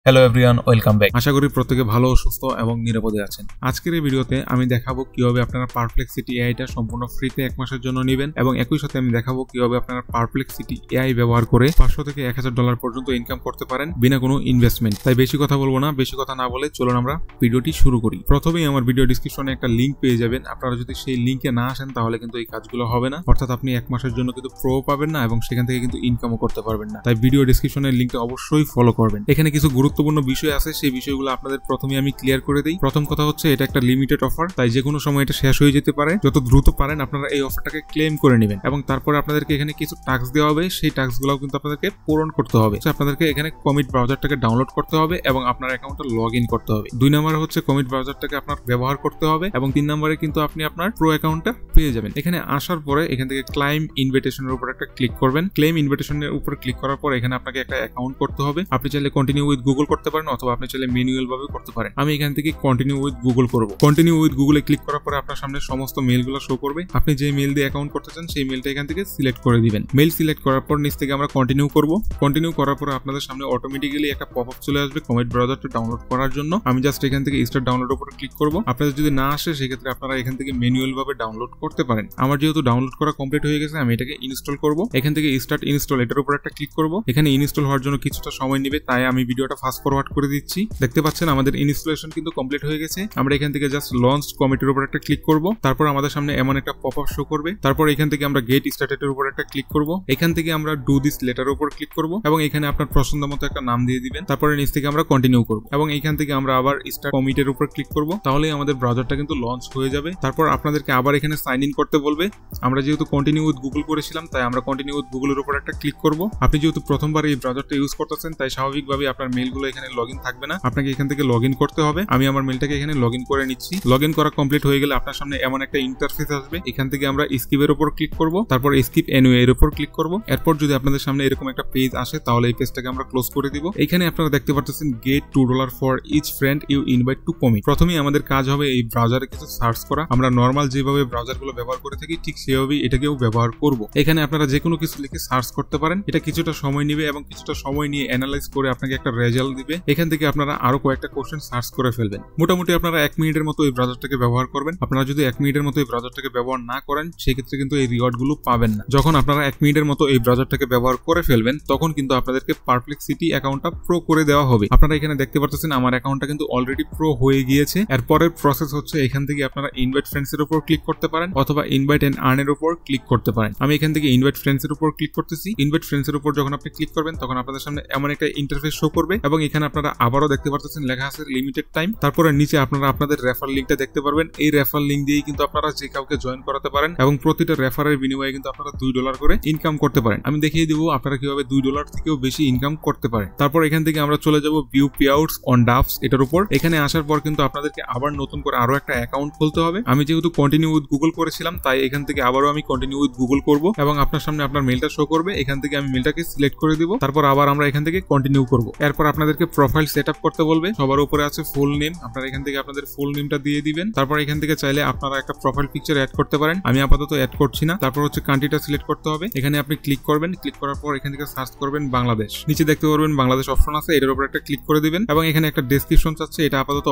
Hello everyone, welcome back. আশা করি প্রত্যেকে ভালো ও সুস্থ এবং নিরাপদে আছেন। আজকের এই ভিডিওতে আমি দেখাবো কিভাবে আপনারা পারপ্লেক্সিটি এআইটা সম্পূর্ণ ফ্রিতে 1 মাসের জন্য নেবেন এবং একই সাথে আমি দেখাবো কিভাবে আপনারা পারপ্লেক্সিটি এআই ব্যবহার করে $500 থেকে $1000 পর্যন্ত ইনকাম করতে পারেন বিনা কোনো ইনভেস্টমেন্ট। তাই বেশি কথা বলবো না, বেশি কথা না বলে চলুন আমরা ভিডিওটি শুরু করি। প্রথমেই আমার ভিডিও ডেসক্রিপশনে একটা লিংক পেয়ে যাবেন। আপনারা যদি সেই লিংকে না আসেন তাহলে কিন্তু এই কাজগুলো হবে না, অর্থাৎ আপনি 1 মাসের জন্য কিন্তু প্রো পাবেন না এবং সেখান থেকে কিন্তু ইনকামও করতে পারবেন না। তাই ভিডিও ডেসক্রিপশনের লিংকটা অবশ্যই ফলো করবেন। এখানে কিছু গুরুত্বপূর্ণ বিষয় আছে, সেই বিষয়গুলো আপনাদের প্রথমে আমি ক্লিয়ার করে দিই। প্রথম কথা হচ্ছে এটা একটা লিমিটেড অফার, তাই যে কোনো সময় এটা শেষ হয়ে যেতে পারে। যত দ্রুত পারেন আপনারা এই অফারটাকে ক্লেম করে নেবেন এবং তারপরে আপনাদেরকে এখানে কিছু টাস্ক দেওয়া হবে, সেই টাস্কগুলো কিন্তু আপনাদেরকে পূরণ করতে হবে। আপনাদেরকে এখানে কমিট ব্রাউজারটাকে ডাউনলোড করতে হবে এবং আপনার অ্যাকাউন্টে লগ ইন করতে হবে। 2 নম্বরে হচ্ছে কমিট ব্রাউজারটাকে আপনার ব্যবহার করতে হবে এবং 3 নম্বরে কিন্তু আপনি আপনার প্রো অ্যাকাউন্টটা পেয়ে যাবেন। এখানে আসার পরে এখান থেকে ক্লাইম ইনভিটেশনের উপর একটা ক্লিক করবেন। ক্লেম ইনভিটেশনের উপর ক্লিক করার পর এখানে আপনাকে একটা অ্যাকাউন্ট করতে হবে। আপনি চাইলে কন্টিনিউ উইথ গুগল করতে পারেন অথবা আপনি চাইলে ম্যানুয়াল ভাবে করতে পারেন। আমি এখান থেকে কন্টিনিউ উইথ গুগল করব। কন্টিনিউ উইথ গুগলে ক্লিক করার পরে আপনার সামনে সমস্ত মেইলগুলো শো করবে। আপনি যে মেইল দিয়ে অ্যাকাউন্ট করতে চান সেই মেইলটা এখান থেকে সিলেক্ট করে দিবেন। মেইল সিলেক্ট করার পর নিচ থেকে আমরা কন্টিনিউ করব। কন্টিনিউ করার পর আপনাদের সামনে অটোমেটিক্যালি একটা পপআপ চলে আসবে কমিট ব্রাউজারটা ডাউনলোড করার জন্য। আমি জাস্ট এখান থেকে স্টার্ট ডাউনলোড উপর ক্লিক করব। আপনাদের যদি না আসে সেক্ষেত্রে আপনারা এখান থেকে ম্যানুয়াল ভাবে ডাউনলোড করতে পারেন। আমার যেহেতু ডাউনলোড করা কমপ্লিট হয়ে গেছে, আমি এটাকে ইনস্টল করব। এখান থেকে স্টার্ট ইনস্টল এটার উপর একটা ক্লিক করব। এখানে ইনস্টল হওয়ার জন্য কিছুটা সময় নেবে, তাই আমি ভিডিওটা ফাস্ট ফরওয়ার্ড করে দিচ্ছি। দেখতে পাচ্ছেন আমাদের ইনস্টলেশন কিন্তু কমপ্লিট হয়ে গেছে। আমরা এখান থেকে জাস্ট লঞ্চ কমিটির উপর একটা ক্লিক করব। তারপর আমাদের সামনে এমন একটা পপআপ শো করবে। তারপর এখান থেকে আমরা গেট স্টার্টেড উপর একটা ক্লিক করব। এখান থেকে আমরা ডু দিস লেটারের উপর ক্লিক করব এবং এখানে আপনার পছন্দ মতো একটা নাম দিয়ে দিবেন। তারপরে নিচ থেকে আমরা কন্টিনিউ করব এবং এখান থেকে আমরা আবার স্টার্ট কমিটের উপর ক্লিক করব। তাহলেই আমাদের ব্রাউজারটা কিন্তু লঞ্চ হয়ে যাবে। তারপর আপনাদেরকে আবার এখানে সাইন ইন করতে বলবে। আমরা যেহেতু কন্টিনিউ উইথ গুগল করেছিলাম, তাই আমরা কন্টিনিউ উইথ গুগলের উপর একটা ক্লিক করব। আপনি যেহেতু প্রথমবার এই ব্রাউজারটা ইউজ করতেছেন, তাই স্বাভাবিকভাবে আপনার মেইলগুলো এখানে লগইন থাকবে না, আপনাকে এখান থেকে লগইন করতে হবে। আমি আমার মেইলটাকে এখানে লগইন করে নিচ্ছি। লগইন করা কমপ্লিট হয়ে গেলে আপনার সামনে এমন একটা ইন্টারফেস আসবে। এখান থেকে আমরা স্কিপের উপর ক্লিক করব। তারপর স্কিপ এনিওয়ে এর উপর ক্লিক করব। এরপর যদি আপনাদের সামনে এরকম একটা পেজ আসে তাহলে এই পেজটাকে আমরা ক্লোজ করে দিব। এখানে আপনারা দেখতে পাচ্ছেন get $2 for each friend you invite to commit. প্রথমেই আমাদের কাজ হবে এই ব্রাউজারে কিছু সার্চ করা। আমরা নরমাল যেভাবে ব্রাউজারগুলো ব্যবহার করে থাকি ঠিক সেভাবেই এটাকেও ব্যবহার করব। এখানে আপনারা যে কোনো কিছু লিখে সার্চ করতে পারেন। এটা কিছুটা সময় নেবে এবং কিছুটা সময় নিয়ে অ্যানালাইজ করে আপনাকে একটা রেজাল্ট দিবে। এখান থেকে আপনারা আরো কয়েকটা কোশ্চেন সার্চ করে ফেলবেন। মোটামুটি আপনারা 1 মিনিটের মতো এই ব্রাউজারটাকে ব্যবহার করবেন। আপনারা যদি 1 মিনিটের মতো এই ব্রাউজারটাকে ব্যবহার না করেন সেক্ষেত্রে কিন্তু এই রিওয়ার্ড গুলো পাবেন না। যখন আপনারা 1 মিনিটের মতো এই ব্রাউজারটাকে ব্যবহার করে ফেলবেন তখন কিন্তু আপনাদেরকে পারপ্লেক্সিটি অ্যাকাউন্টটা প্রো করে দেওয়া হবে। আপনারা এখানে দেখতে পাচ্ছেন আমার অ্যাকাউন্টটা কিন্তু অলরেডি প্রো হয়ে গিয়েছে। এরপরের প্রসেস হচ্ছে এখান থেকে আপনারা ইনভাইট ফ্রেন্ডস এর উপর ক্লিক করতে পারেন অথবা ইনভাইট এন্ড আর্ন এর উপর ক্লিক করতে পারেন। আমি এখান থেকে ইনভাইট ফ্রেন্ডস এর উপর ক্লিক করতেছি। ইনভাইট ফ্রেন্ডস এর উপর যখন আপনি ক্লিক করবেন তখন আপনাদের সামনে এমন একটা ইন্টারফেস শো করবে এবং এখানে আপনারা আবারও দেখতে পাচ্ছেন লেখা আছে লিমিটেড টাইম। তারপরে নিচে আপনারা আপনাদের রেফার লিংকটা দেখতে পারবেন। এই রেফার লিংক দিয়েই কিন্তু আপনারা যে কাউকে জয়েন করাতে পারেন এবং প্রতিটা রেফারের বিনিময়ে কিন্তু আপনারা $2 করে ইনকাম করতে পারেন। আমি দেখিয়ে দিব আপনারা কিভাবে $2 থেকেও বেশি ইনকাম করতে পারেন। তারপর এখান থেকে আমরা চলে যাব ভিউ পেআউটস অন ডাফস এটার উপর। এখানে আসার পর কিন্তু আপনাদেরকে আবার নতুন করে আরো একটা অ্যাকাউন্ট খুলতে হবে। আমি যেহেতু কন্টিনিউ উইথ গুগল করেছিলাম, তাই এখান থেকে আবারও আমি কন্টিনিউ উইথ গুগল করব এবং আপনার সামনে আপনার মেইলটা শো করবে। এখান থেকে আমি মেইলটাকে সিলেক্ট করে দিব। তারপর আবার আমরা এখান থেকে কন্টিনিউ করব। এরপর আপনাদেরকে প্রোফাইল সেটআপ করতে বলবে। সবার উপরে আছে ফুল নেম। আপনারা এখান থেকে আপনাদের ফুল নেমটা দিয়ে দিবেন। তারপর এখান থেকে চাইলে আপনারা একটা প্রোফাইল পিকচার অ্যাড করতে পারেন। আমি আপাতত অ্যাড করছি না। তারপর হচ্ছে কান্ট্রিটা সিলেক্ট করতে হবে। এখানে আপনি ক্লিক করবেন। ক্লিক করার পর এখান থেকে সার্চ করবেন বাংলাদেশ। নিচে দেখতে পারবেন বাংলাদেশ অপশন আছে, এটার উপর একটা ক্লিক করে দিবেন এবং এখানে একটা ডেসক্রিপশন চাচ্ছে। এটা আপাতত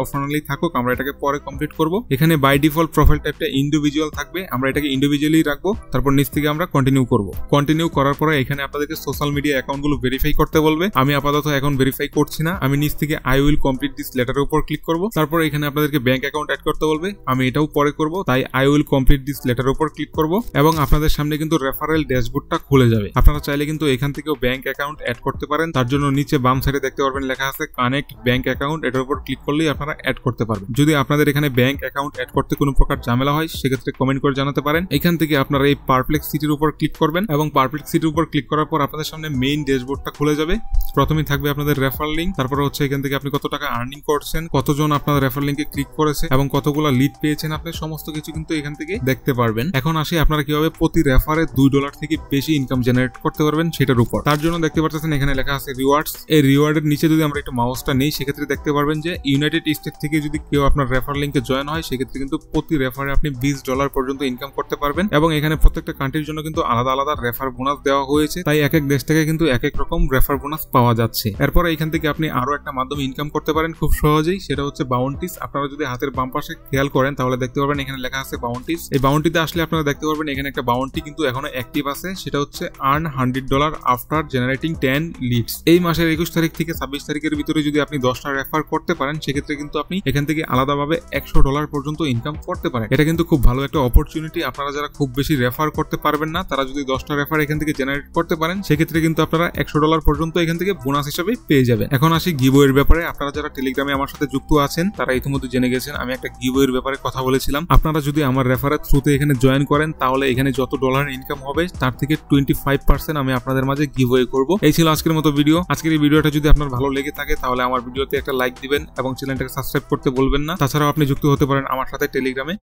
অপশনালি থাকুক, আমরা এটাকে পরে কমপ্লিট করব। এখানে বাই ডিফল্ট প্রোফাইল টাইপটা ইন্ডিভিজুয়াল থাকবে, আমরা এটাকে ইন্ডিভিজুয়ালি রাখবো। তারপর নিচ থেকে আমরা কন্টিনিউ করব। কন্টিনিউ করার পরে এখানে আপনাদেরকে সোশ্যাল মিডিয়া অ্যাকাউন্টগুলো ভেরিফাই করতে বলবে। আমি আপাতত এখন ভেরিফাই করছি না। আমি নিচ থেকে আই উইল কমপ্লিট দিস লেটারের উপর ক্লিক করব। তারপর এখানে আপনাদেরকে ব্যাংক অ্যাকাউন্ট অ্যাড করতে বলবে। আমি এটাও পরে করব, তাই আই উইল কমপ্লিট দিস লেটারের উপর ক্লিক করব এবং আপনাদের সামনে কিন্তু রেফারেল ড্যাশবোর্ডটা খুলে যাবে। আপনারা চাইলে কিন্তু এখান থেকেও ব্যাংক অ্যাকাউন্ট অ্যাড করতে পারেন। তার জন্য নিচে বাম সাইডে দেখতে পারবেন লেখা আছে কানেক্ট ব্যাংক অ্যাকাউন্ট। এটার উপর ক্লিক করলেই আপনারা অ্যাড করতে পারবেন। যদি আপনাদের এখানে ব্যাংক অ্যাকাউন্ট অ্যাড করতে কোনো প্রকার ঝামেলা হয় সেক্ষেত্রে কমেন্ট করে জানাতে পারেন। এখান থেকে আপনারা এই পারপ্লেক্সিটির উপর ক্লিক করবেন এবং পারপ্লেক্সিটির উপর ক্লিক করার পর আপনাদের সামনে মেইন ড্যাশবোর্ডটা খুলে যাবে। প্রথমেই থাকবে আপনাদের রেফার লিংক। তারপর হচ্ছে এখান থেকে আপনি কত টাকা আর্নিং করছেন, কতজন আপনার রেফার লিংকে ক্লিক করেছে এবং কতগুলো লিড পেয়েছেন, আপনি সমস্ত কিছু কিন্তু এখান থেকে দেখতে পারবেন। এখন আসি আপনারা কিভাবে প্রতি রেফারে $2 থেকে বেশি ইনকাম জেনারেট করতে পারবেন সেটার উপর। তার জন্য দেখতে পাচ্ছেন এখানে লেখা আছে রিওয়ার্ডস। এই রিওয়ার্ডের নিচে যদি আমরা একটু মাউসটা নেই সেক্ষেত্রে দেখতে পারবেন যে ইউনাইটেড স্টেট থেকে যদি কেউ আপনার রেফার লিংকে জয়েন হয় সেক্ষেত্রে কিন্তু প্রতি রেফারে আপনি $20 পর্যন্ত ইনকাম করতে পারবেন এবং এখানে প্রত্যেকটা কান্ট্রির জন্য কিন্তু আলাদা আলাদা রেফার বোনাস দেওয়া হয়েছে। তাই এক এক দেশ থেকে কিন্তু এক এক রকম রেফার বোনাস পাওয়া যাচ্ছে। এরপর এখান থেকে আপনি আরো একটা মাধ্যমে ইনকাম করতে পারেন খুব সহজেই, সেটা হচ্ছে বাউন্টিস। আপনারা যদি হাতের বাম পাশে খেয়াল করেন তাহলে দেখতে পারবেন এখানে লেখা আছে বাউন্টিস। এই বাউন্টিতে আসলে আপনারা দেখতে পারবেন এখানে একটা বাউন্টি কিন্তু এখনো অ্যাক্টিভ আছে, সেটা হচ্ছে আর্ন $100 আফটার জেনারেটিং 10 লিডস। এই মাসের 21 তারিখ থেকে 26 তারিখের ভিতরে যদি আপনি 10টা রেফার করতে পারেন সেক্ষেত্রে কিন্তু আপনি এখান থেকে আলাদাভাবে $100 পর্যন্ত ইনকাম করতে পারেন। এটা কিন্তু খুব ভালো একটা অপরচুনিটি। আপনারা যারা খুব বেশি রেফার করতে পারবেন না তারা যদি 10টা রেফার এখান থেকে জেনারেট করতে পারেন সেক্ষেত্রে কিন্তু আপনারা $100 পর্যন্ত এখান থেকে বোনাস হিসেবে পেয়ে যাবেন। এখন আসি গিভওয়ের ব্যাপারে। আপনারা যারা টেলিগ্রামে আমার সাথে যুক্ত আছেন তারা ইতিমধ্যে জেনে গেছেন আমি একটা গিভওয়ের ব্যাপারে কথা বলেছিলাম। আপনারা যদি আমার রেফারের থ্রুতে এখানে জয়েন করেন তাহলে এখানে যত ডলার ইনকাম হবে তার থেকে 25% আমি আপনাদের মাঝে গিভওয়ে করব। এই ছিল আজকের মতো ভিডিও। আজকের এই ভিডিওটা যদি আপনার ভালো লেগে থাকে তাহলে আমার ভিডিওতে একটা লাইক দিবেন এবং চ্যানেলটাকে সাবস্ক্রাইব করতে বলবেন না। তাছাড়াও আপনি যুক্ত হতে পারেন আমার সাথে টেলিগ্রামে।